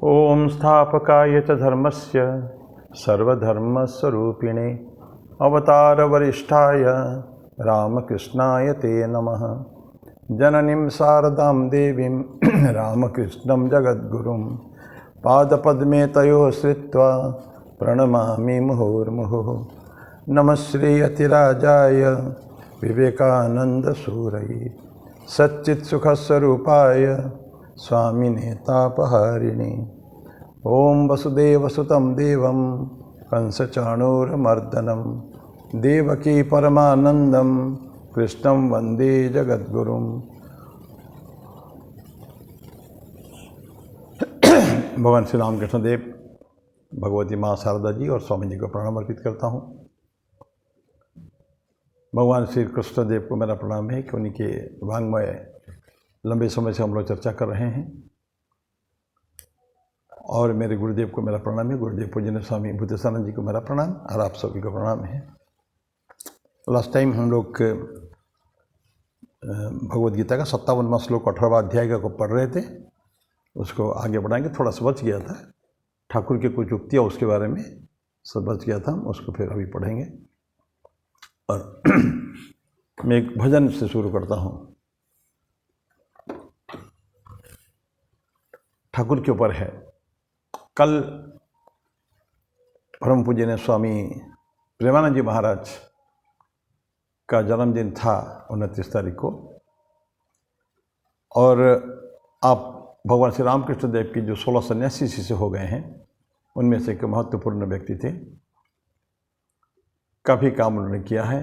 ओम स्थापकाय च धर्मस्य सर्वधर्मस्वरूपिणे अवतारवरिष्ठाय रामकृष्णाय ते नमः। जननीं शारदां देवीं रामकृष्णं जगद्गुरुं पादपद्मे तयोः श्रित्वा प्रणमामि मुहुर्मुहुः। नमः श्री अतिराजाय विवेकानन्दसूरये सच्चित्सुखस्वरूपाय स्वामिने तापहारिणे। ओम वसुदेवसुतं देवं कंसचाणूरमर्दनं देवकी परमानंदं कृष्णं वंदे जगद्गुरुं। भगवान श्री रामकृष्ण देव, भगवती माँ शारदा जी और स्वामी जी को प्रणाम अर्पित करता हूँ। भगवान श्री कृष्ण देव को मेरा प्रणाम है कि उनके वाङ्मय लंबे समय से हम लोग चर्चा कर रहे हैं, और मेरे गुरुदेव को मेरा प्रणाम है। गुरुदेव पूजनीय स्वामी भूतेशानंद जी को मेरा प्रणाम और आप सभी को प्रणाम है। लास्ट टाइम हम लोग भगवद गीता का 57वां श्लोक 18वां अध्याय का को पढ़ रहे थे, उसको आगे बढ़ाएंगे। थोड़ा सा बच गया था, ठाकुर की कुछ उक्तियाँ उसके बारे में सब बच गया था, उसको फिर अभी पढ़ेंगे। और मैं एक भजन से शुरू करता हूँ, ठाकुर के ऊपर है। कल परम पूज्य स्वामी प्रेमानंद जी महाराज का जन्मदिन था 29 तारीख को, और आप भगवान श्री रामकृष्ण देव की जो 16 सन्यासी शिष्य हो गए हैं, उनमें से एक महत्वपूर्ण व्यक्ति थे। काफ़ी काम उन्होंने किया है,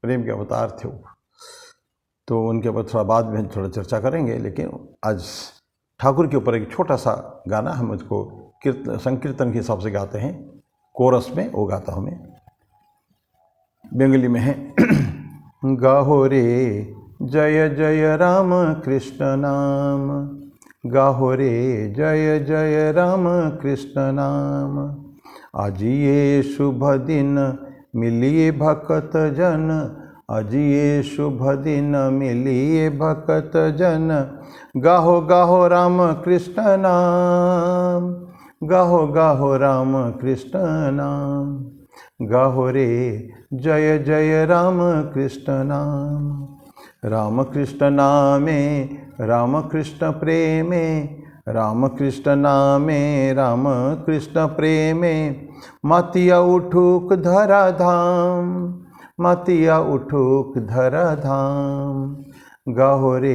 प्रेम के अवतार थे वो। तो उनके ऊपर थोड़ा बाद में थोड़ा चर्चा करेंगे, लेकिन आज ठाकुर के ऊपर एक छोटा सा गाना हम उसको संकीर्तन के हिसाब से गाते हैं, कोरस में वो गाता हूँ मैं, बंगाली में है। गाहो रे जय जय राम कृष्ण नाम, गाहो रे जय जय राम कृष्ण नाम। आज ये शुभ दिन मिलिए भक्त जन, आज ये शुभ दिन मिलिए भक्त जन। गाहो गाहो राम कृष्ण नाम, गाहो गाहो राम कृष्ण नाम। गाहो रे जय जय राम कृष्ण नाम। राम कृष्ण नामे राम कृष्ण प्रेमे, राम कृष्ण नामे राम कृष्ण प्रेमे। मातिया उठूक धरा धाम, मातिया उठूक धरा धाम। गाहो रे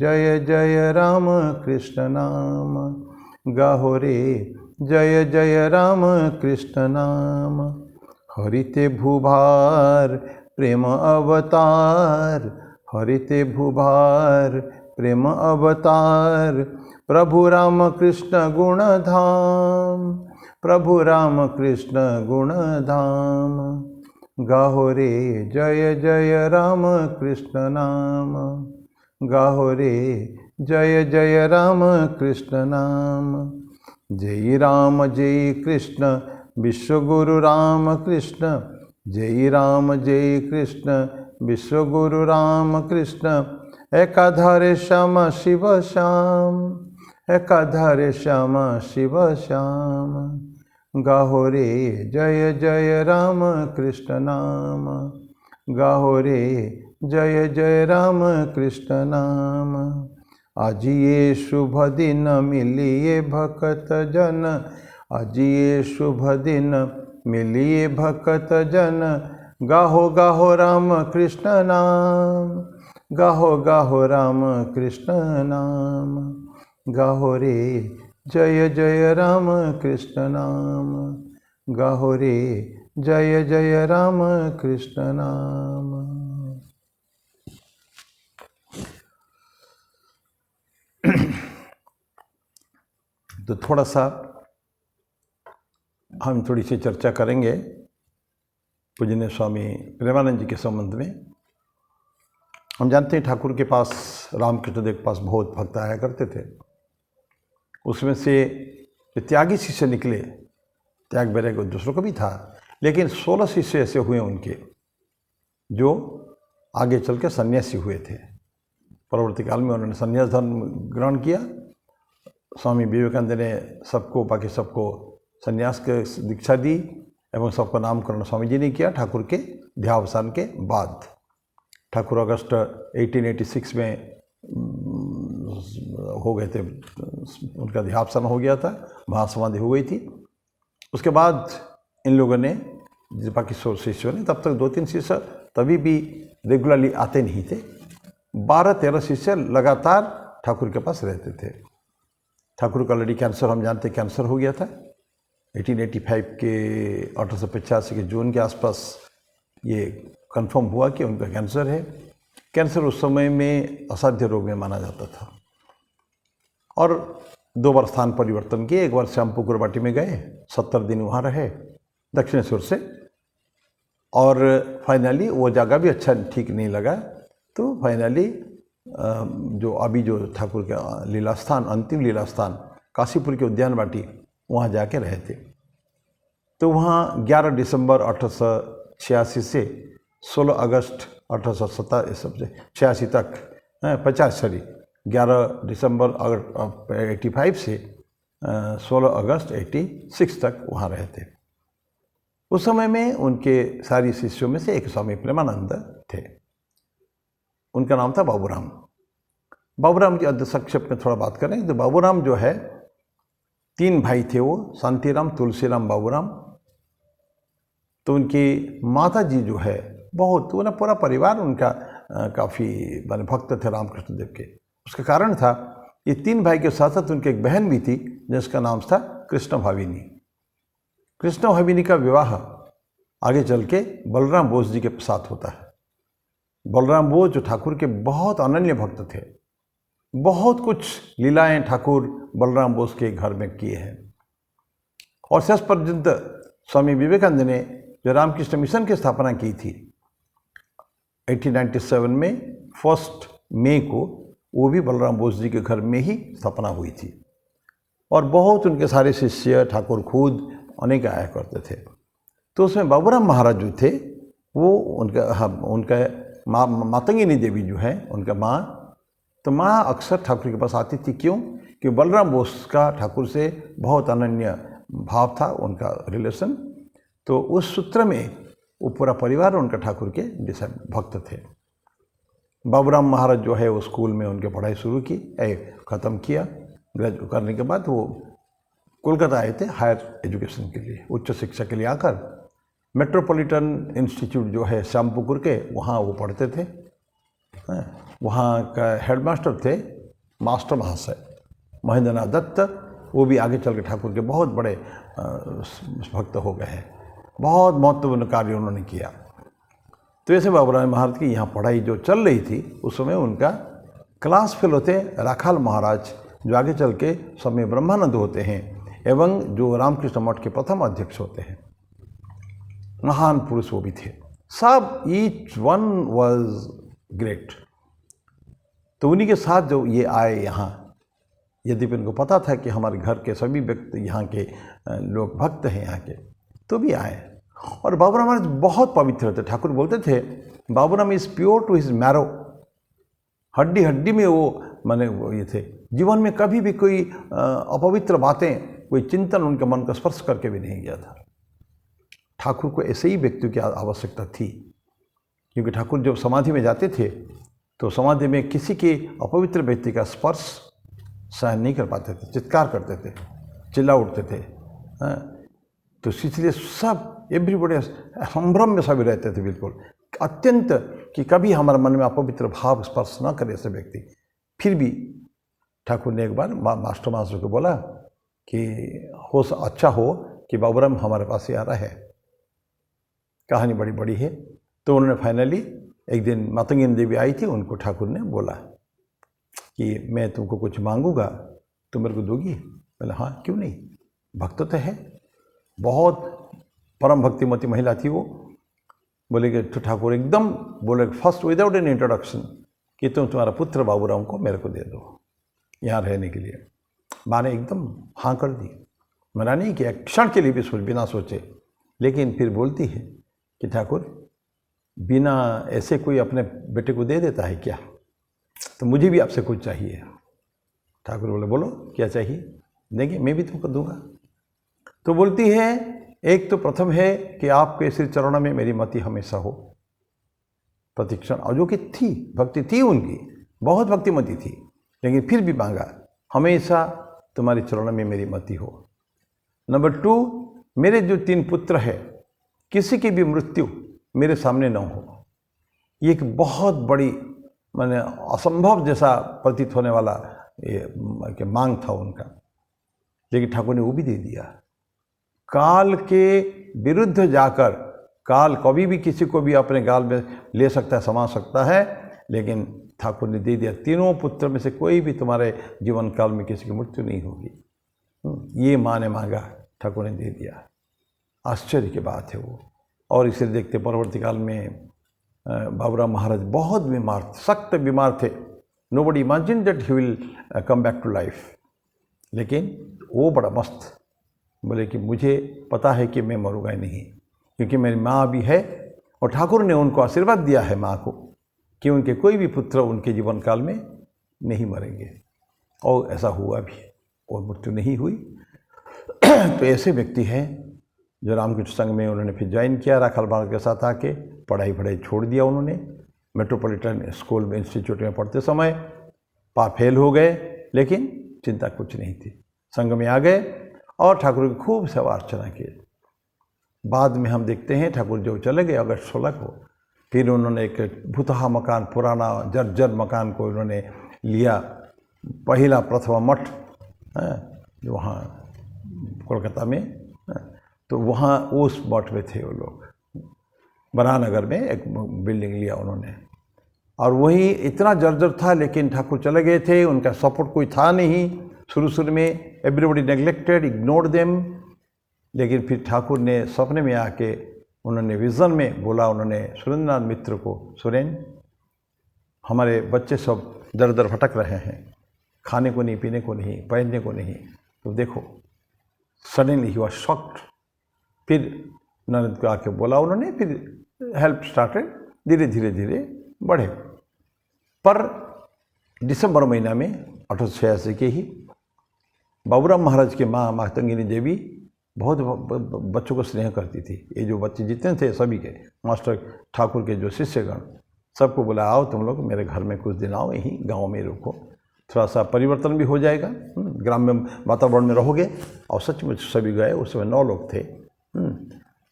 जय जय राम कृष्ण नाम, गाहो रे जय जय राम कृष्ण नाम। हरिते भूभार प्रेम अवतार, हरिते भूभार प्रेम अवतार। प्रभु राम कृष्ण गुण धाम, प्रभु राम कृष्ण गुण धाम। गाहो रे जय जय राम कृष्ण नाम, गाहो रे जय जय राम कृष्ण नाम। जय राम जय कृष्ण विश्वगुरु राम कृष्ण, जय राम जय कृष्ण विश्वगुरु राम कृष्ण। एकाधारे श्याम शिव श्याम, एकाधारे श्याम शिव श्याम। गाहो रे जय जय राम कृष्ण नाम, गाहो रे जय जय राम कृष्ण नाम। आज ये शुभ दिन मिलिए भक्त जन, आज ये शुभ दिन मिलिए भक्त जन। गाहो गाहो राम कृष्ण नाम, गाहो गाहो राम कृष्ण नाम। गाहो रे जय जय राम कृष्ण नाम, गाहो रे जय जय राम कृष्ण नाम। तो थोड़ा सा हम थोड़ी सी चर्चा करेंगे पूजनीय स्वामी प्रेमानंद जी के संबंध में। हम जानते हैं ठाकुर के पास, रामकृष्ण देव के पास बहुत भक्त आया करते थे। उसमें से त्यागी शिष्य निकले, त्याग वैराग्य दूसरों को भी था, लेकिन 16 शिष्य ऐसे हुए उनके जो आगे चल के सन्यासी हुए थे। परवर्ती काल में उन्होंने सन्यास धर्म ग्रहण किया, स्वामी विवेकानंद ने सबको बाकी सबको संन्यास की दीक्षा दी एवं सबका नामकरण स्वामी जी ने किया ठाकुर के देहावसान के बाद। ठाकुर अगस्त 1886 में हो गए थे, उनका देहावसान हो गया था, महासमाधि हो गई थी। उसके बाद इन लोगों ने बाकी शिष्यों ने, तब तक 2-3 शिष्य तभी भी रेगुलरली आते नहीं थे, 12-13 शिष्य लगातार ठाकुर के पास रहते थे। ठाकुर का ऑलरेडी कैंसर, हम जानते कैंसर हो गया था 1885 के 1885 के जून के आसपास ये कंफर्म हुआ कि उनका कैंसर है। कैंसर उस समय में असाध्य रोग में माना जाता था और 2 बार स्थान परिवर्तन किए। एक बार श्यामपुकुर बाटी में गए, 70 दिन वहाँ रहे दक्षिणेश्वर से, और फाइनली वो जगह भी अच्छा ठीक नहीं लगा, तो फाइनली जो अभी जो ठाकुर का लीला स्थान, अंतिम लीला स्थान काशीपुर के उद्यान बाटी, वहाँ जाके रहे थे। तो वहाँ 11 दिसंबर 1886 से 16 अगस्त 1886 तक 11 दिसंबर 85 से 16 अगस्त 86 तक वहाँ रहे थे। उस समय में उनके सारी शिष्यों में से एक स्वामी प्रेमानंद थे, उनका नाम था बाबूराम। बाबूराम की संक्षेप में थोड़ा बात करें तो बाबूराम जो है 3 भाई थे, वो शांतिराम, तुलसीराम, बाबूराम। तो उनकी माता जी जो है बहुत, वो ना पूरा परिवार उनका काफ़ी माने भक्त थे रामकृष्ण देव के। उसका कारण था ये 3 भाई के साथ साथ उनकी एक बहन भी थी जिसका नाम था कृष्ण भाविनी। कृष्ण भाविनी का विवाह आगे चल के बलराम बोस जी के साथ होता है। बलराम बोस जो ठाकुर के बहुत अनन्य भक्त थे, बहुत कुछ लीलाएं ठाकुर बलराम बोस के घर में किए हैं। और शेष पर्यंत स्वामी विवेकानंद ने जो रामकृष्ण मिशन की स्थापना की थी 1897 में 1 मई को, वो भी बलराम बोस जी के घर में ही स्थापना हुई थी। और बहुत उनके सारे शिष्य, ठाकुर खुद अनेक आया करते थे। तो उसमें बाबूराम महाराज जो थे वो उनका मातंगिनी देवी जो है उनका माँ, तो माँ अक्सर ठाकुर के पास आती थी। क्यों? कि बलराम बोस का ठाकुर से बहुत अनन्य भाव था, उनका रिलेशन। तो उस सूत्र में वो पूरा परिवार उनका ठाकुर के भक्त थे। बाबूराम महाराज जो है वो स्कूल में उनके पढ़ाई शुरू की, ख़त्म किया। ग्रेजुएट करने के बाद वो कोलकाता आए थे हायर एजुकेशन के लिए, उच्च शिक्षा के लिए आकर मेट्रोपॉलिटन इंस्टीट्यूट जो है श्यामपुकुर के, वहाँ वो पढ़ते थे। वहाँ का हेडमास्टर थे मास्टर महाशय महेंद्रनाथ दत्त। वो भी आगे चल के ठाकुर के बहुत बड़े भक्त हो गए हैं, बहुत महत्वपूर्ण कार्य उन्होंने किया। तो ऐसे बाबूराम महाराज की यहाँ पढ़ाई जो चल रही थी, उस समय उनका क्लास फेलो थे राखाल महाराज, जो आगे चल के स्वामी ब्रह्मानंद होते हैं एवं जो रामकृष्ण मठ के प्रथम अध्यक्ष होते हैं। महान पुरुष वो भी थे सब, ईच वन वाज ग्रेट। तो उन्हीं के साथ जो ये आए यहाँ, यद्यपि उनको पता था कि हमारे घर के सभी व्यक्ति यहाँ के लोग भक्त हैं यहाँ के, तो भी आए। और बाबूराम महाराज बहुत पवित्र थे। ठाकुर बोलते थे Baburam is pure to his marrow, हड्डी हड्डी में वो माने वो ये थे। जीवन में कभी भी कोई अपवित्र बातें, कोई चिंतन उनके मन को स्पर्श करके भी नहीं गया था। ठाकुर को ऐसे ही व्यक्ति की आवश्यकता थी, क्योंकि ठाकुर जब समाधि में जाते थे तो समाधि में किसी के अपवित्र व्यक्ति का स्पर्श सहन नहीं कर पाते थे, चित्कार करते थे, चिल्ला उठते थे। तो इसलिए सब एवरीबॉडी संभ्रम में सभी रहते थे, बिल्कुल अत्यंत, कि कभी हमारे मन में अपवित्र भाव स्पर्श न करे ऐसे व्यक्ति। फिर भी ठाकुर ने एक बार मास्टर को बोला कि अच्छा हो कि बाबूराम हमारे पास ही आ रहा है। कहानी बड़ी बड़ी है। तो उन्होंने फाइनली एक दिन मातंगिनी देवी आई थी, उनको ठाकुर ने बोला कि मैं तुमको कुछ मांगूंगा, तुम मेरे को दोगी? बोला हाँ क्यों नहीं, भक्त तो है, बहुत परम भक्तिमती महिला थी वो। बोले कि तो ठाकुर एकदम बोले फर्स्ट विदाउट एन इंट्रोडक्शन कि तुम तुम्हारा पुत्र बाबूराम को मेरे को दे दो यहाँ रहने के लिए। माँ ने एकदम हाँ कर दी, मना नहीं किया क्षण के लिए भी बिना सोचे। लेकिन फिर बोलती है कि ठाकुर बिना ऐसे कोई अपने बेटे को दे देता है क्या? तो मुझे भी आपसे कुछ चाहिए। ठाकुर बोले बोलो क्या चाहिए, देंगे, मैं भी तुमको दूंगा। तो बोलती है एक तो प्रथम है कि आपके श्री चरणों में मेरी मति हमेशा हो प्रतिक्षण, और जो कि थी, भक्ति थी उनकी, बहुत भक्तिमती थी, लेकिन फिर भी मांगा हमेशा तुम्हारे चरणों में मेरी मति हो। नंबर 2, मेरे जो 3 पुत्र है किसी की भी मृत्यु मेरे सामने न हो। ये एक बहुत बड़ी माने असंभव जैसा प्रतीत होने वाला ये मांग था उनका, लेकिन ठाकुर ने वो भी दे दिया। काल के विरुद्ध जाकर, काल कभी भी किसी को भी अपने गाल में ले सकता है, समा सकता है, लेकिन ठाकुर ने दे दिया 3 पुत्र में से कोई भी तुम्हारे जीवन काल में किसी की मृत्यु नहीं होगी। ये माँ ने मांगा, ठाकुर ने दे दिया। आश्चर्य की बात है वो। और इसे देखते परवर्ती काल में बाबूराम महाराज बहुत बीमार थे, सख्त बीमार थे। Nobody imagine that he will come back to life, लेकिन वो बड़ा मस्त बोले कि मुझे पता है कि मैं मरूंगा ही नहीं, क्योंकि मेरी माँ भी है और ठाकुर ने उनको आशीर्वाद दिया है माँ को कि उनके कोई भी पुत्र उनके जीवन काल में नहीं मरेंगे, और ऐसा हुआ भी और मृत्यु नहीं हुई। तो ऐसे व्यक्ति हैं जो रामकृष्ण संघ में उन्होंने फिर ज्वाइन किया, राखाल बाल के साथ आके पढ़ाई छोड़ दिया उन्होंने। मेट्रोपॉलिटन स्कूल में, इंस्टीट्यूट में पढ़ते समय फेल हो गए, लेकिन चिंता कुछ नहीं थी, संघ में आ गए और ठाकुर की खूब सेवा अर्चना की। बाद में हम देखते हैं ठाकुर जो चले गए अगस्त 16 को, फिर उन्होंने एक भूतहा मकान, पुराना जर्जर मकान को उन्होंने लिया, पहला प्रथमा मठ जो वहाँ कोलकाता में, तो वहाँ उस मठ में थे वो लोग। बनानगर में एक बिल्डिंग लिया उन्होंने, और वही इतना जर्जर था, लेकिन ठाकुर चले गए थे, उनका सपोर्ट कोई था नहीं शुरू में। Everybody neglected, ignored them. लेकिन फिर ठाकुर ने सपने में आके उन्होंने विज़न में बोला, उन्होंने सुरेंद्रनाथ मित्र को, सुरेंद्र हमारे बच्चे सब दर दर भटक रहे हैं, खाने को नहीं, पीने को नहीं, पहनने को नहीं, तो देखो। Suddenly he was shocked. फिर नरेंद्र को आके बोला उन्होंने, फिर हेल्प स्टार्टेड, धीरे धीरे बढ़े। पर दिसंबर महीना में 1886 के ही बाबूराम महाराज के माँ मातंगिनी देवी बहुत बच्चों को स्नेह करती थी। ये जो बच्चे जितने थे सभी के, मास्टर ठाकुर के जो शिष्यगण, सबको बोला आओ तुम लोग मेरे घर में कुछ दिन आओ, यहीं गांव में रुको, थोड़ा सा परिवर्तन भी हो जाएगा, ग्राम्य वातावरण में रहोगे। और सचमुच सभी गए। उस समय 9 लोग थे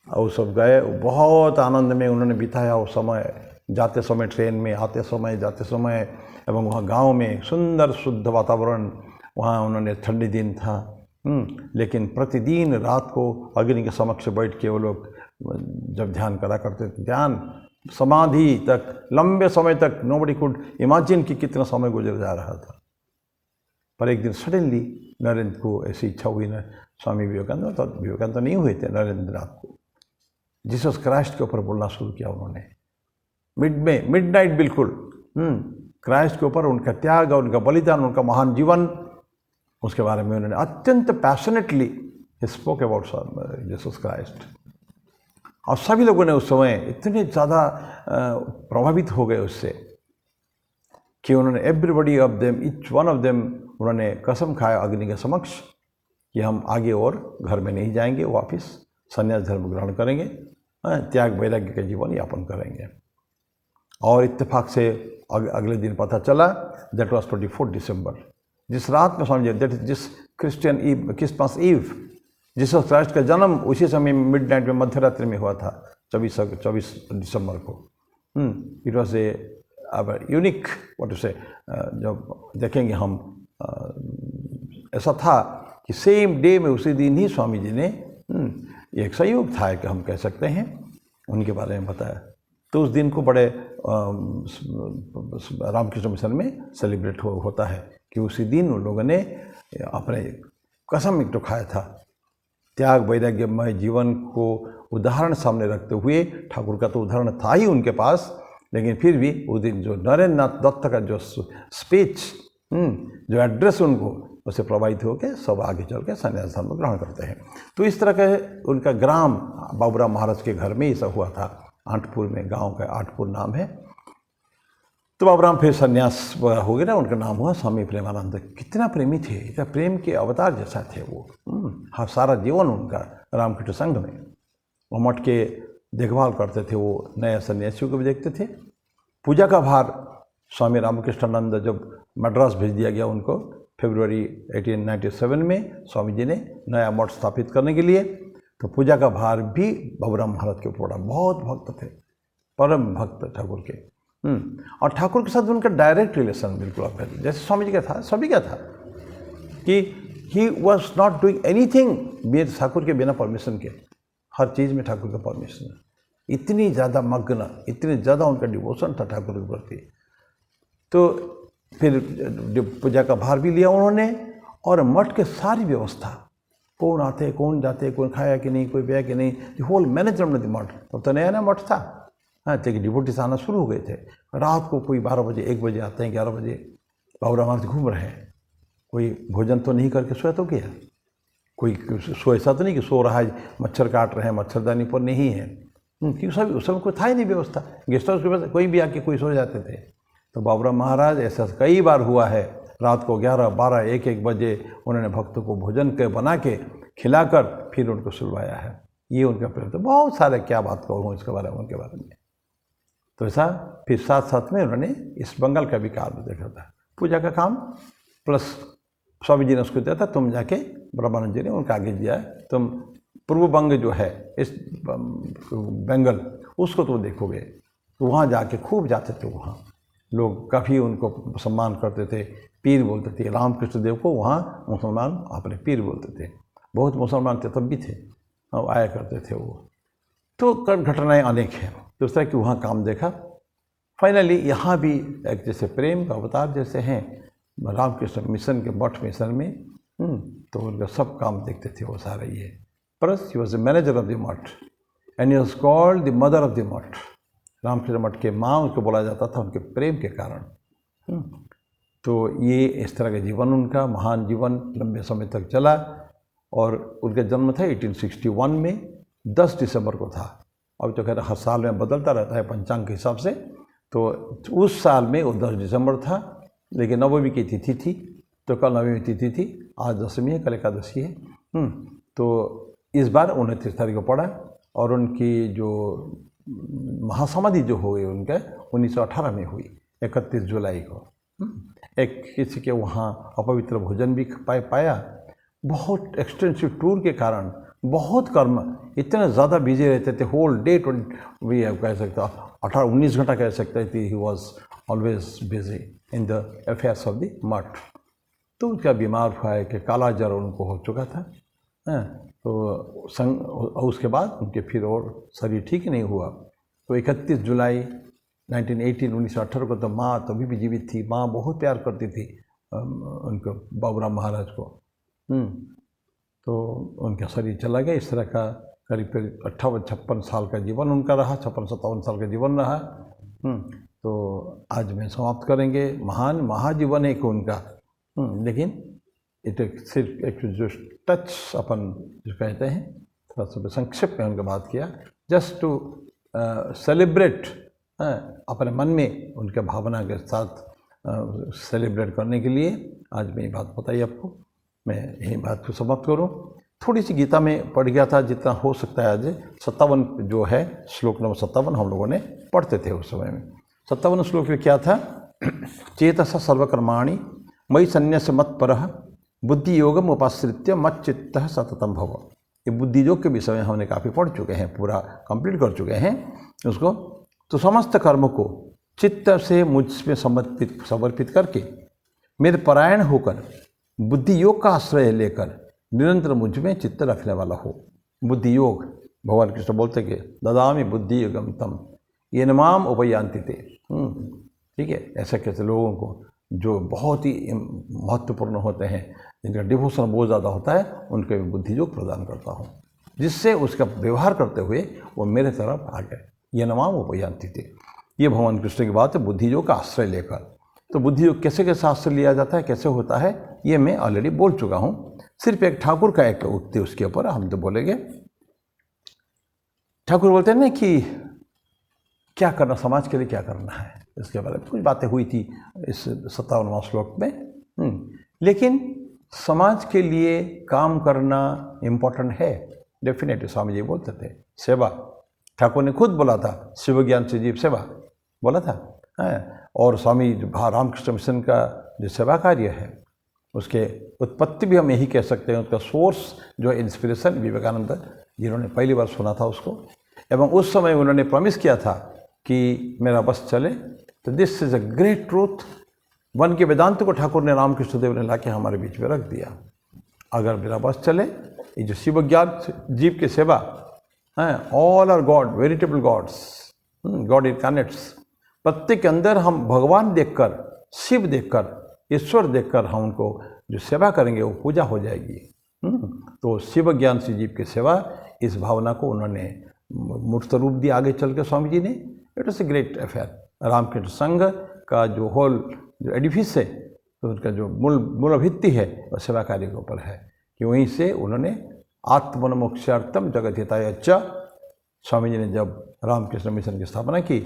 और सब गए। बहुत आनंद में उन्होंने बिताया वो समय, जाते समय ट्रेन में, आते समय, जाते समय, एवं वहाँ गांव में सुंदर शुद्ध वातावरण, वहाँ उन्होंने ठंडी दिन था, लेकिन प्रतिदिन रात को अग्नि के समक्ष बैठ के वो लोग जब ध्यान करा करते थे, ध्यान समाधि तक लंबे समय तक, नोबडी कुड इमेजिन कि कितना समय गुजर जा रहा था। पर एक दिन सडनली नरेंद्र को ऐसी इच्छा हुई ना, स्वामी विवेकानंद, तो विवेकानंद नहीं हुए थे, नरेंद्र नाथ को जीसस क्राइस्ट के ऊपर बोलना शुरू किया उन्होंने। मिडनाइट बिल्कुल, क्राइस्ट के ऊपर उनका त्याग, उनका बलिदान, उनका महान जीवन, उसके बारे में उन्होंने अत्यंत passionately spoke about Jesus Christ. और सभी लोगों ने उस समय इतने ज़्यादा प्रभावित हो गए उससे कि उन्होंने everybody of them, each one of them, उन्होंने कसम खाया अग्नि के समक्ष कि हम आगे और घर में नहीं जाएंगे, वापस संन्यास धर्म ग्रहण करेंगे, त्याग वैराग्य का जीवन यापन करेंगे। और इत्तेफाक से अगले दिन पता चला, दैट वाज 24 दिसंबर, जिस रात में समझिए, दैट इज जिस क्रिसमस ईव, जीसस क्राइस्ट का जन्म उसी समय मिडनाइट में, मध्यरात्रि में हुआ था, 24 दिसंबर को। It was a unique what to say, जब देखेंगे हम, ऐसा था कि सेम डे में, उसी दिन ही स्वामी जी ने, एक संयोग था कि हम कह सकते हैं, उनके बारे में बताया। तो उस दिन को बड़े रामकृष्ण मिशन में सेलिब्रेट होता है कि उसी दिन उन लोगों ने अपने कसम एक तो खाया था, त्याग वैराग्यमय जीवन को उदाहरण सामने रखते हुए। ठाकुर का तो उदाहरण था ही उनके पास, लेकिन फिर भी उस दिन जो नरेंद्र नाथ दत्त का जो स्पीच, जो एड्रेस, उनको उससे प्रभावित होकर सब आगे चल के संन्यास धर्म ग्रहण करते हैं। तो इस तरह का उनका ग्राम बाबूराम महाराज के घर में ही सब हुआ था, आठपुर में, गांव का आठपुर नाम है। तो बाबूराम फिर संन्यास हो गया ना, उनका नाम हुआ स्वामी प्रेमानंद। कितना प्रेमी थे, इतना प्रेम के अवतार जैसा थे वो। हाँ, सारा जीवन उनका रामकृष्ण संघ में, वो मठ के देखभाल करते थे, वो नए सन्यासियों को भी देखते थे। पूजा का भार स्वामी रामकृष्णानंद जब मद्रास भेज दिया गया उनको फरवरी 1897 में, स्वामी जी ने नया मठ स्थापित करने के लिए, तो पूजा का भार भी बाबूराम महाराज के ऊपर पड़ा। बहुत भक्त थे, परम भक्त ठाकुर के। और ठाकुर के साथ उनका डायरेक्ट रिलेशन बिल्कुल आप कहते, जैसे स्वामी जी का था, सभी का था, कि he was not doing anything बिना ठाकुर के, बिना परमिशन के। हर चीज़ में ठाकुर का परमिशन। इतनी ज़्यादा मग्न, इतनी ज़्यादा उनका डिवोशन था ठाकुर के प्रति। तो फिर पूजा का भार भी लिया उन्होंने, और मठ के सारी व्यवस्था, कौन आते कौन जाते, कौन खाया कि नहीं, कोई पिया कि नहीं, होल मैनेजमेंट द मठ। तब तो नया नया मठ था, हाँ, लेकिन डिवोटीज आना शुरू हो गए थे। रात को कोई 12 बजे 1 बजे आते हैं, 11 बजे बाबूराम महाराज घूम रहे हैं। कोई भोजन तो नहीं करके सोया तो क्या, कोई सो, ऐसा तो नहीं कि सो रहा है, मच्छर काट रहे हैं, मच्छरदानी पर नहीं है, क्योंकि उस समय कोई था ही नहीं व्यवस्था, गेस्ट हाउस की व्यवस्था, कोई भी आके कोई सो जाते थे। तो बाबूराम महाराज, ऐसा कई बार हुआ है, रात को 11, 12, 1 बजे उन्होंने भक्तों को भोजन के बना के खिलाकर फिर उनको सुलवाया है। ये उनका प्रेम था। बहुत सारे, क्या बात कहूँ इसके बारे में, उनके बारे में। तो ऐसा फिर साथ साथ में उन्होंने इस बंगाल का भी काम देखा था, पूजा का काम, प्लस स्वामी जी ने उसको दिया था, तुम जाके ब्रह्मानंद जी ने उनका आगे दिया है, तुम पूर्व बंग जो है इस बंगाल, उसको तुम देखोगे। तो वहाँ जाके खूब जाते थे, वहाँ लोग काफ़ी उनको सम्मान करते थे, पीर बोलते थे। रामकृष्ण देव को वहाँ मुसलमान अपने पीर बोलते थे। बहुत मुसलमान थे तब भी थे, आया करते थे वो। तो घटनाएं अनेक हैं। तो उस तरह की वहाँ काम देखा। फाइनली यहाँ भी एक जैसे प्रेम का अवतार जैसे हैं रामकृष्ण मिशन के मठ मिशन में, तो उनका सब काम देखते थे वो सारे ये। Plus he was the manager of the math and he was called the mother of the math. Ramakrishna मठ के माँ उसको बोला जाता था उनके प्रेम के कारण। तो ये इस तरह का जीवन, उनका महान जीवन लंबे समय तक चला। और उनका जन्म था 1861 में 10 दिसंबर को था। अब तो खैर हर साल में बदलता रहता है पंचांग के हिसाब से, तो उस साल में वो 10 दिसंबर था, लेकिन नवमी की तिथि थी, तो कल नवमी तिथि थी, आज दशमी है, कल एकादशी है। तो इस बार 29 तारीख को पड़ा। और उनकी जो महासमाधि जो हुई उनके 1918 में हुई, 31 जुलाई को। एक किसी के वहाँ अपवित्र भोजन भी पाया। बहुत एक्सटेंसिव टूर के कारण बहुत कर्म, इतने ज़्यादा बिजी रहते थे, होल डे भी कह सकते 18-19 घंटा कह सकते थे। He was always busy in the affairs of the मठ। तो उनका बीमार हुआ है कि काला जर उनको हो चुका था। तो उसके बाद उनके फिर और शरीर ठीक नहीं हुआ। तो 31 जुलाई 1918 को तो माँ तभी भी जीवित थी। माँ बहुत प्यार करती थी उनको, बाबूराम महाराज को। तो उनका शरीर चला गया। इस तरह का करीब 58-56 साल का जीवन उनका रहा, 56-57 साल का जीवन रहा। तो आज में समाप्त करेंगे। महान महाजीवन है उनका, लेकिन इट सिर्फ एक जो टच अपन जो कहते हैं, थोड़ा सा संक्षिप्त में उनका बात किया, जस्ट टू सेलिब्रेट, अपने मन में उनके भावना के साथ सेलिब्रेट करने के लिए आज मैं ये बात बताई आपको। मैं यही बात को समाप्त करूं। थोड़ी सी गीता में पढ़ गया था जितना हो सकता है। आज 57 जो है, श्लोक नंबर 57 हम लोगों ने पढ़ते थे उस समय में। 57 श्लोक में क्या था? चेतसा सर्वकर्माणि मयि सन्न्यस्य मत्परः बुद्धि योगम उपाश्रित्य मच्चित्तः सततम भव। ये बुद्धि योग के विषय में हमने काफ़ी पढ़ चुके हैं, पूरा कंप्लीट कर चुके हैं उसको। तो समस्त कर्म को चित्त से मुझ में समर्पित करके मेरे परायण होकर बुद्धि योग का आश्रय लेकर निरंतर मुझ में चित्त रखने वाला हो। बुद्धि योग, भगवान कृष्ण बोलते कि ददामि बुद्धि योगम तम ये नमाम उपयांति ते। ठीक है, ऐसे कैसे लोगों को जो बहुत ही महत्वपूर्ण होते हैं, जिनका डिवोशन बहुत ज़्यादा होता है, उनके बुद्धि योग प्रदान करता हूँ, जिससे उसका व्यवहार करते हुए वो मेरे तरफ आ गए। ये नमाम उपयांति ते, ये भगवान कृष्ण की बात है, बुद्धि योग का आश्रय लेकर। तो बुद्धि योग कैसे कैसे आश्रय लिया जाता है, कैसे होता है, ये मैं ऑलरेडी बोल चुका हूँ। सिर्फ एक ठाकुर का एक उक्ति उसके ऊपर हम तो बोलेंगे। ठाकुर बोलते हैं ना कि क्या करना, समाज के लिए क्या करना है। इसके बारे में कुछ बातें हुई थी इस 57वां श्लोक में। लेकिन समाज के लिए काम करना इम्पोर्टेंट है, डेफिनेटली। स्वामी जी बोलते थे सेवा, ठाकुर ने खुद बोला था शिव ज्ञान से जीव सेवा बोला था। और स्वामी रामकृष्ण मिशन का जो सेवा कार्य है उसके उत्पत्ति भी हम यही कह सकते हैं, उसका सोर्स जो इंस्पिरेशन विवेकानंद जिन्होंने पहली बार सुना था उसको, एवं उस समय उन्होंने प्रॉमिस किया था कि मेरा बस चले। तो this is a great truth. One के वेदांत को ठाकुर ने रामकृष्ण देव ने लाके हमारे बीच में रख दिया। अगर मेरा बस चले, ये जो शिव ज्ञान जीव की सेवा है, all are God, veritable gods, God incarnates, प्रत्येक के अंदर हम भगवान देखकर, शिव देखकर, ईश्वर देखकर हम उनको जो सेवा करेंगे वो पूजा हो जाएगी। तो शिव ज्ञान से जीव की सेवा, इस भावना को उन्होंने मूर्त रूप दिया आगे चल के स्वामी जी ने। It is a great affair. Ramakrishna Sangh का जो होल जो एडिफिस है, तो उनका जो मूल भित्ति है वह सेवा कार्य के ऊपर है, कि वहीं से उन्होंने आत्मन मोक्षार्थम जगत हिताय च, स्वामी जी ने जब रामकृष्ण मिशन की स्थापना की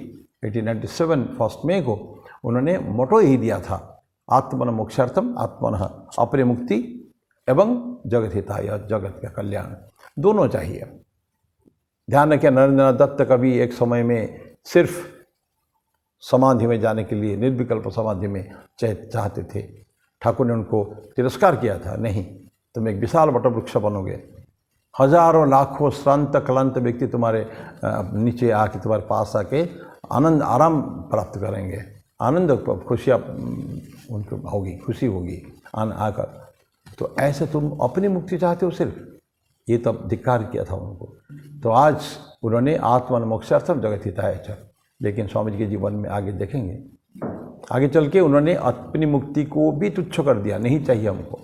1897 फर्स्ट मई को, उन्होंने मोटो यही दिया था, आत्मन मोक्षार्थम, आत्मन अपने मुक्ति एवं जगत हिताय, जगत का कल्याण, दोनों चाहिए। ध्यान रखें, नरेंद्रनाथ दत्त कभी एक समय में सिर्फ समाधि में जाने के लिए, निर्विकल्प समाधि में चाहते थे। ठाकुर ने उनको तिरस्कार किया था, नहीं, तुम एक विशाल वटवृक्ष बनोगे, हजारों लाखों श्रांत क्लांत व्यक्ति तुम्हारे नीचे आके, तुम्हारे पास आके आनंद आराम प्राप्त करेंगे, आनंद खुशियाँ उनको होगी, खुशी होगी आकर। तो ऐसे तुम अपनी मुक्ति चाहते हो सिर्फ, ये तब धिक्कार किया था उनको। तो आज उन्होंने आत्मन मोक्षार्थम जगत हिताय च, लेकिन स्वामी जी के जीवन में आगे देखेंगे, आगे चल के उन्होंने अपनी मुक्ति को भी तुच्छ कर दिया, नहीं चाहिए हमको,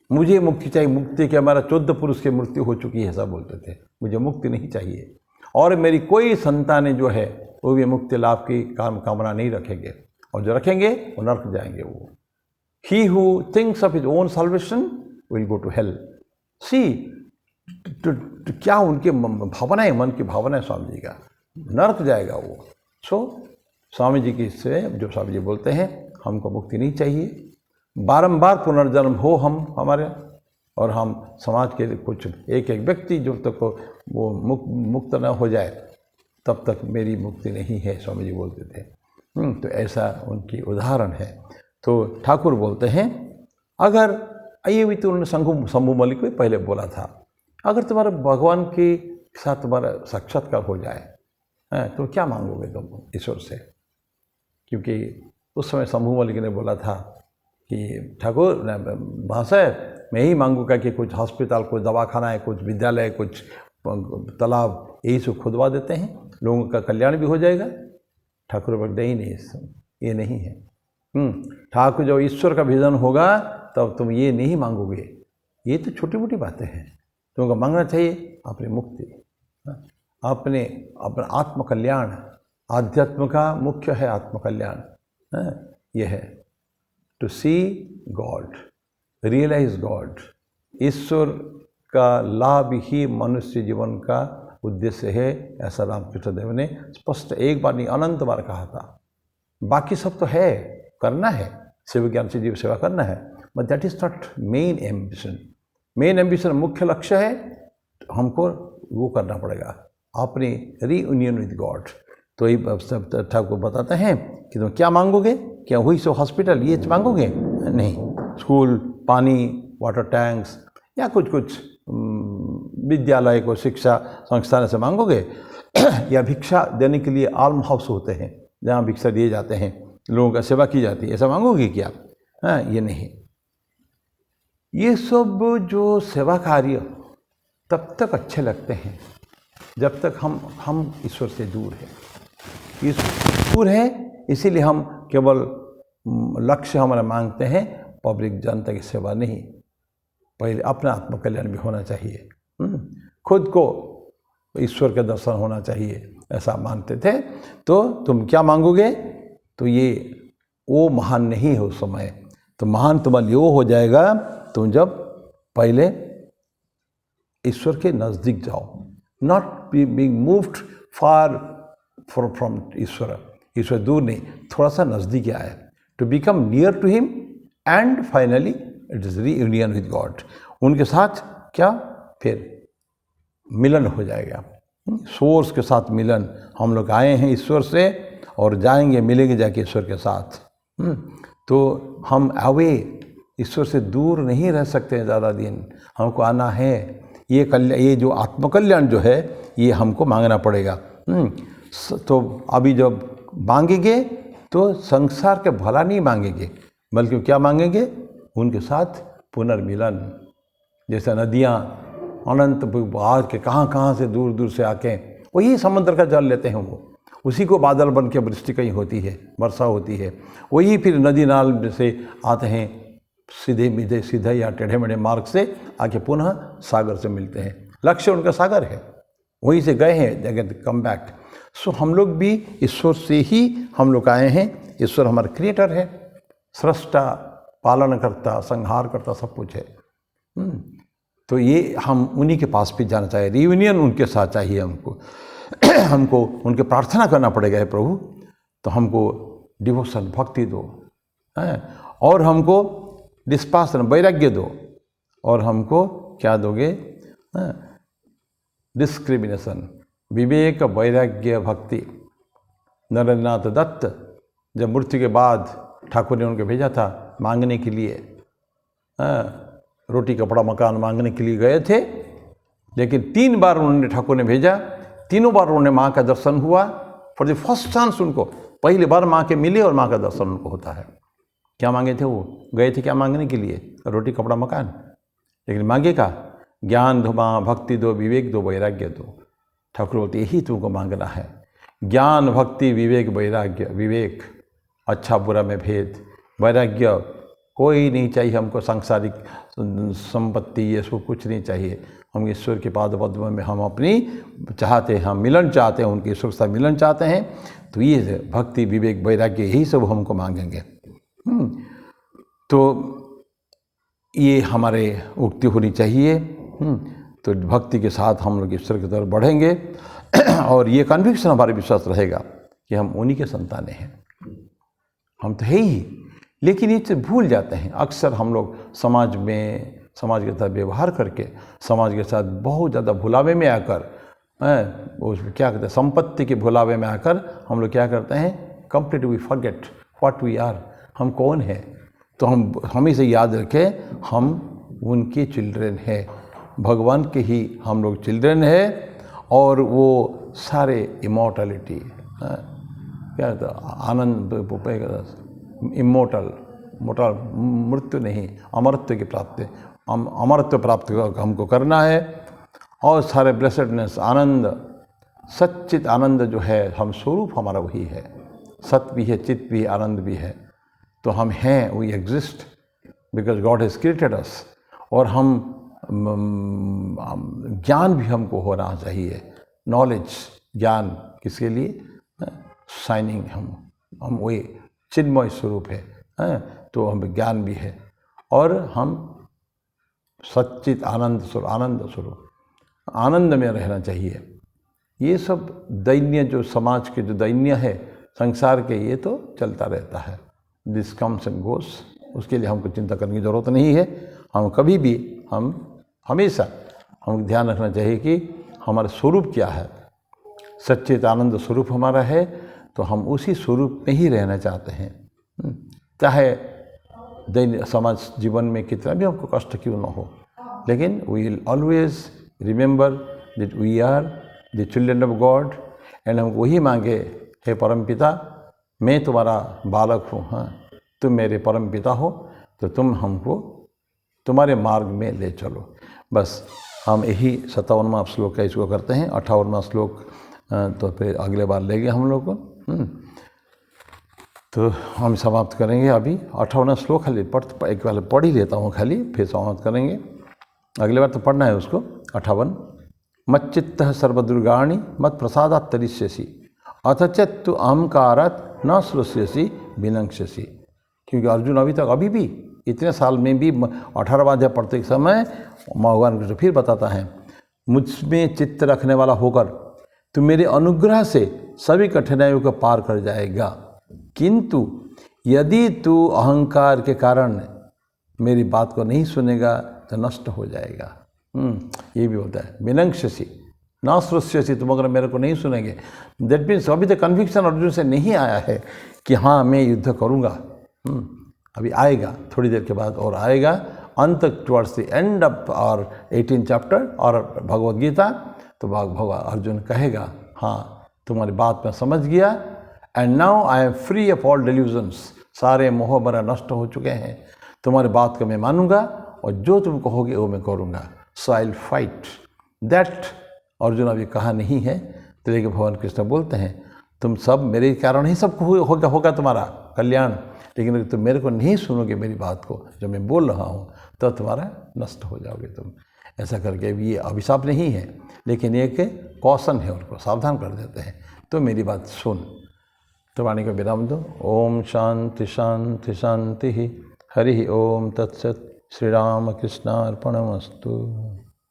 मुझे मुक्ति चाहिए, मुक्ति के हमारा 14 पुरुष की मृत्यु हो चुकी है, ऐसा बोलते थे, मुझे मुक्ति नहीं चाहिए, और मेरी कोई संतानें जो है वो भी मुक्ति लाभ की कामना नहीं रखेंगे, और जो रखेंगे वो नरक जाएंगे। वो he who thinks of his own salvation will go to hell. See क्या उनकी भावनाएं, मन की भावनाएं स्वामी जी का, नरक जाएगा वो। सो स्वामी जी की से जो स्वामी जी बोलते हैं, हमको मुक्ति नहीं चाहिए, बारंबार पुनर्जन्म हो हम हमारे, और हम समाज के कुछ एक व्यक्ति जो तक वो मुक्त न हो जाए तब तक मेरी मुक्ति नहीं है, स्वामी जी बोलते थे। तो ऐसा उनकी उदाहरण है। तो ठाकुर बोलते हैं, अगर ये भी तो उन्होंने शंभू मलिक को पहले बोला था, अगर तुम्हारे भगवान के साथ तुम्हारा साक्षात्कार हो जाए तो क्या मांगोगे तुम ईश्वर से? क्योंकि उस समय शंभू मलिक ने बोला था कि ठाकुर महाशय, मैं ही मांगूंगा कि कुछ हॉस्पिटल, कुछ दवाखाना है, कुछ विद्यालय, कुछ तालाब, यही सब खुदवा देते हैं, लोगों का कल्याण भी हो जाएगा। ठाकुर बोलते ही नहीं, ये नहीं है। ठाकुर जब ईश्वर का विजन होगा तब तुम ये नहीं मांगोगे, ये तो छोटी मोटी बातें हैं। तुमको मांगना चाहिए अपनी मुक्ति, अपना आत्मकल्याण। आध्यात्म का मुख्य है आत्मकल्याण। ये है to see God, realise God. ईश्वर का लाभ ही मनुष्य जीवन का उद्देश्य है, ऐसा रामकृष्ण देव ने स्पष्ट एक बार नहीं अनंत बार कहा था। बाकी सब तो है, करना है, शिव ज्ञान से जीव सेवा करना है, but that is not main ambition. Main ambition, मुख्य लक्ष्य है, हमको वो करना पड़ेगा, अपनी रीयूनियन विद गॉड। तो ये ठाकुर बताते हैं कि तुम क्या मांगोगे? क्या हुई सो हॉस्पिटल ये मांगोगे? नहीं, स्कूल, पानी, वाटर टैंक्स या कुछ विद्यालय को शिक्षा संस्थान से मांगोगे या भिक्षा देने के लिए आल्म हाउस होते हैं जहाँ भिक्षा दिए जाते हैं, लोगों का सेवा की जाती है, ऐसा मांगोगे क्या? ये नहीं। ये सब जो सेवा कार्य तब तक अच्छे लगते हैं जब तक हम ईश्वर से दूर हैं। ईश्वर दूर है, इसीलिए हम केवल लक्ष्य हमारा मांगते हैं पब्लिक जनता की सेवा नहीं, पहले अपना आत्मकल्याण भी होना चाहिए, खुद को ईश्वर के दर्शन होना चाहिए, ऐसा मानते थे। तो तुम क्या मांगोगे? तो ये वो महान नहीं है उस समय। तो महान तुम्हारे लिए वो हो जाएगा तुम जब पहले ईश्वर के नज़दीक जाओ, not being moved far from ईश्वर। ईश्वर दूर नहीं, थोड़ा सा नज़दीक आए, to become near to him and finally it is reunion with God. उनके साथ क्या फिर मिलन हो जाएगा, सोर्स के साथ मिलन। हम लोग आए हैं ईश्वर से और जाएंगे, मिलेंगे जाके ईश्वर के साथ। तो हम अवे ईश्वर से दूर नहीं रह सकते ज़्यादा दिन, हमको आना है। ये जो आत्मकल्याण जो है ये हमको मांगना पड़ेगा। तो अभी जब मांगेंगे तो संसार के भला नहीं मांगेंगे, बल्कि क्या मांगेंगे, उनके साथ पुनर्मिलन। जैसे नदियाँ अनंत बाहर के कहाँ से दूर दूर से आके वही समुद्र का जल लेते हैं, वो उसी को बादल बन के वृष्टि कहीं होती है, वर्षा होती है, वही फिर नदी नाल से आते हैं सीधे या टेढ़े मेढ़े मार्ग से आके पुनः सागर से मिलते हैं। लक्ष्य उनका सागर है, वहीं से गए हैं, जगह कम बैक। सो हम लोग भी ईश्वर से ही हम लोग आए हैं। ईश्वर हमारा क्रिएटर है, सृष्टा, पालनकर्ता, संहारकर्ता, सब कुछ है। तो ये हम उन्हीं के पास भी जाना चाहिए, रियूनियन उनके साथ चाहिए हमको। हमको उनके प्रार्थना करना पड़ेगा, है प्रभु तो हमको डिवोशन, भक्ति दो, और हमको डिस्पासन, वैराग्य दो, और हमको क्या दोगे, डिस्क्रिमिनेशन, विवेक, वैराग्य, भक्ति। नरेंद्रनाथ दत्त जब मृत्यु के बाद ठाकुर ने उनको भेजा था मांगने के लिए, रोटी कपड़ा मकान मांगने के लिए गए थे, लेकिन 3 बार उन्होंने, ठाकुर ने भेजा, तीनों बार उन्हें माँ का दर्शन हुआ। फॉर द फर्स्ट चांस उनको पहली बार माँ के मिले और माँ का दर्शन उनको होता है। क्या मांगे थे वो, गए थे क्या मांगने के लिए, रोटी कपड़ा मकान, लेकिन मांगे का ज्ञान दो माँ, भक्ति दो, विवेक दो, वैराग्य दो। ठाकुर बोलते यही तुमको मांगना है, ज्ञान, भक्ति, विवेक, वैराग्य। विवेक अच्छा बुरा में भेद, वैराग्य कोई नहीं चाहिए हमको, सांसारिक संपत्ति ये सब कुछ नहीं चाहिए। हम ईश्वर के पाद पद्म में हम अपनी चाहते हैं, हम मिलन चाहते हैं, उनके ईश्वर से मिलन चाहते हैं। तो ये भक्ति, विवेक, वैराग्य यही सब हमको मांगेंगे। तो ये हमारे उक्ति होनी चाहिए। तो भक्ति के साथ हम लोग ईश्वर की तरफ बढ़ेंगे और ये कन्विक्शन हमारे विश्वास रहेगा कि हम उन्हीं के संतान हैं, हम तो है ही। लेकिन ये भूल जाते हैं अक्सर हम लोग, समाज में, समाज के साथ व्यवहार करके, समाज के साथ बहुत ज़्यादा भुलावे में आकर, वो क्या कहते हैं, संपत्ति के भुलावे में आकर हम लोग क्या करते हैं, complete we forget what we are, हम कौन हैं। तो हम हमेशा याद रखें हम उनके चिल्ड्रन हैं, भगवान के ही हम लोग चिल्ड्रन हैं। और वो सारे इमोर्टलिटी, क्या कहता है, आनंद, इमोर्टल, मृत्यु नहीं, अमरत्व की प्राप्ति, अमरत्व प्राप्त हमको करना है। और सारे ब्लेसडनेस, आनंद, सच्चित आनंद जो है, हम स्वरूप हमारा वही है, सत भी है, चित भी, आनंद भी है। तो हम हैं, we exist because God has created us. और हम ज्ञान भी हमको होना चाहिए, नॉलेज, ज्ञान किसके लिए, शाइनिंग, हम वही चिन्मय स्वरूप है, तो हम ज्ञान भी है। और हम सच्चित आनंद स्वरूप, आनंद स्वरूप, आनंद में रहना चाहिए। ये सब दैन्य जो समाज के जो दैन्य है संसार के, ये तो चलता रहता है, दिस कम्स एंड गोस। उसके लिए हमको चिंता करने की ज़रूरत नहीं है। हम कभी भी, हम हमेशा हमको ध्यान रखना चाहिए कि हमारा स्वरूप क्या है, सच्चित आनंद स्वरूप हमारा है, तो हम उसी स्वरूप में ही रहना चाहते हैं। चाहे दैनिक समाज जीवन में कितना भी हमको कष्ट क्यों ना हो, लेकिन we will always remember that we are the children of God. And हम वही मांगे, हे परमपिता, मैं तुम्हारा बालक हूँ, हाँ तुम मेरे परमपिता हो, तो तुम हमको तुम्हारे मार्ग में ले चलो। बस हम यही 57वां श्लोक का इसको करते हैं। 58वां श्लोक तो फिर अगले बार लेंगे हम लोग को। तो हम समाप्त करेंगे अभी। 58वां श्लोक खाली एक बार पढ़ ही लेता हूँ खाली, फिर समाप्त करेंगे। अगले बार तो पढ़ना है उसको। 58 मच्चित्तः सर्वदुर्गाणि मत प्रसादात् तरिष्यसि अथ चेत्तु अहंकारात् न श्रोष्यसि विनङ्क्ष्यसि। क्योंकि अर्जुन अभी भी इतने साल में भी 18वां अध्याय पढ़ते समय भगवान कृष्ण फिर बताता है, मुझ में चित्त रखने वाला होकर तू मेरे अनुग्रह से सभी कठिनाइयों को पार कर जाएगा। किंतु यदि तू अहंकार के कारण मेरी बात को नहीं सुनेगा तो नष्ट हो जाएगा। ये भी होता है, विनंक्षसी ना श्रुष्यसी, तुम अगर मेरे को नहीं सुनेंगे, दैट मीन्स अभी तक कन्विक्शन अर्जुन से नहीं आया है कि हाँ मैं युद्ध करूँगा। अभी आएगा, थोड़ी देर के बाद और आएगा। अंत टुवर्ड्स द एंड ऑफ और 18 चैप्टर और भगवद गीता, तो भगवान अर्जुन कहेगा हाँ तुम्हारी बात मैं समझ गया, and now I am free of all delusions, सारे मोह बरा नष्ट हो चुके हैं, तुम्हारी बात को मैं मानूंगा और जो तुम कहोगे वो मैं करूँगा। So I will fight that. Arjun अभी कहा नहीं है, तो लेकिन भगवान कृष्ण बोलते हैं तुम सब मेरे कारण ही सब होगा तुम्हारा कल्याण, लेकिन अगर तुम मेरे को नहीं सुनोगे मेरी बात को जो मैं बोल रहा हूँ तो तुम्हारा नष्ट हो जाओगे तुम। ऐसा करके ये अभिशाप नहीं है, लेकिन एक कौशन है, उनको सावधान कर देते हैं। तो मेरी बात सुन। तो वाणी को विराम दो। ओम शांति शांति शांति। हरि ओम तत्सत। श्री राम कृष्णार्पणमस्तु।